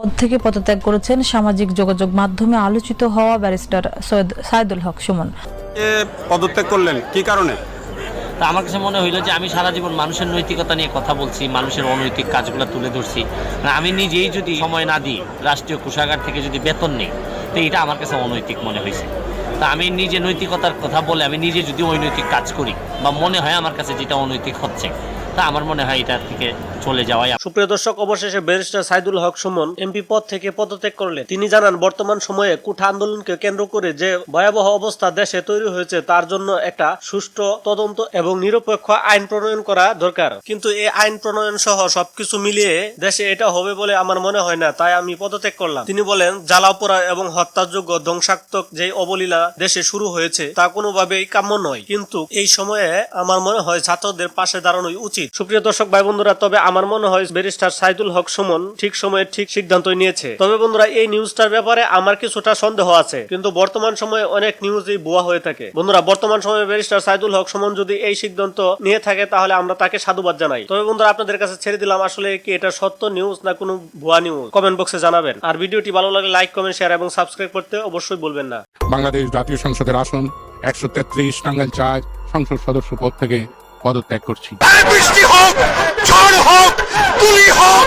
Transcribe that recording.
পদ থেকে পদত্যাগ করেছেন সামাজিক যোগাযোগ মাধ্যমে আলোচিত হওয়া ব্যারিস্টার সৈয়দ সাইদুল হক সুমন। পদত্যাগ করলেন কি কারণে? তা আমার কাছে মনে হইলো যে আমি সারা জীবন মানুষের নৈতিকতা নিয়ে কথা বলছি, মানুষের অনৈতিক কাজগুলো তুলে ধরছি। আমি নিজেই যদি সময় না দিই, রাষ্ট্রীয় কোষাগার থেকে যদি বেতন নেই, তো এটা আমার কাছে অনৈতিক মনে হয়েছে। তা আমি নিজে নৈতিকতার কথা বলে আমি নিজে যদি অনৈতিক কাজ করি বা মনে হয় আমার কাছে যেটা অনৈতিক হচ্ছে, তা আমার মনে হয় এটার থেকে চলে যাওয়াই। সুপ্রিয় দর্শক, অবশেষে ব্যারিস্টার সাইদুল হক সুমন এমপি পদ থেকে পদত্যাগ করলেন। তিনি জানান, বর্তমান সময়ে কোঠা আন্দোলনকে কেন্দ্র করে যে ভয়াবহ অবস্থা দেশে তৈরি হয়েছে তার জন্য একটা সুষ্ঠু তদন্ত এবং নিরপেক্ষ আইন প্রণয়ন করা দরকার। কিন্তু এই আইন প্রণয়ন সহ সবকিছু মিলিয়ে দেশে এটা হবে বলে আমার মনে হয় না, তাই আমি পদত্যাগ করলাম। তিনি বলেন, জ্বালাপোড়া এবং হত্যাযোগ্য ধ্বংসাত্মক যে অবলীলা দেশে শুরু হয়েছে তা কোনোভাবেই কাম্য নয়, কিন্তু এই সময়ে আমার মনে হয় ছাত্রদের পাশে দাঁড়ানোই উচিত। সুপ্রিয় দর্শক ভাই বন্ধুরা, তবে আমার মনে হয় ব্যারিস্টার সাইদুল হক সুমন ঠিক সময়ে ঠিক সিদ্ধান্ত নিয়েছে। তবে বন্ধুরা, এই নিউজটার ব্যাপারে আমার কিছুটা সন্দেহ আছে, কিন্তু বর্তমান সময়ে অনেক নিউজই ভুয়া হয়ে থাকে। বন্ধুরা, বর্তমান সময়ে ব্যারিস্টার সাইদুল হক সুমন যদি এই সিদ্ধান্ত নিয়ে থাকে তাহলে আমরা তাকে সাধুবাদ জানাই। তবে বন্ধুরা, আপনাদের কাছে ছেড়ে দিলাম, আসলে কি এটা সত্য নিউজ না কোনো ভুয়া নিউজ, কমেন্ট বক্সে জানাবেন। আর ভিডিওটি ভালো লাগলে লাইক, কমেন্ট, শেয়ার এবং সাবস্ক্রাইব করতে অবশ্যই বলবেন না। বাংলাদেশ জাতীয় সংসদের আসন 133 টাঙ্গাইল 4 সংসদ সদস্য পদ থেকে পদত্যাগ করছি। বৃষ্টি হোক, ঝড় হোক, তুলি হোক,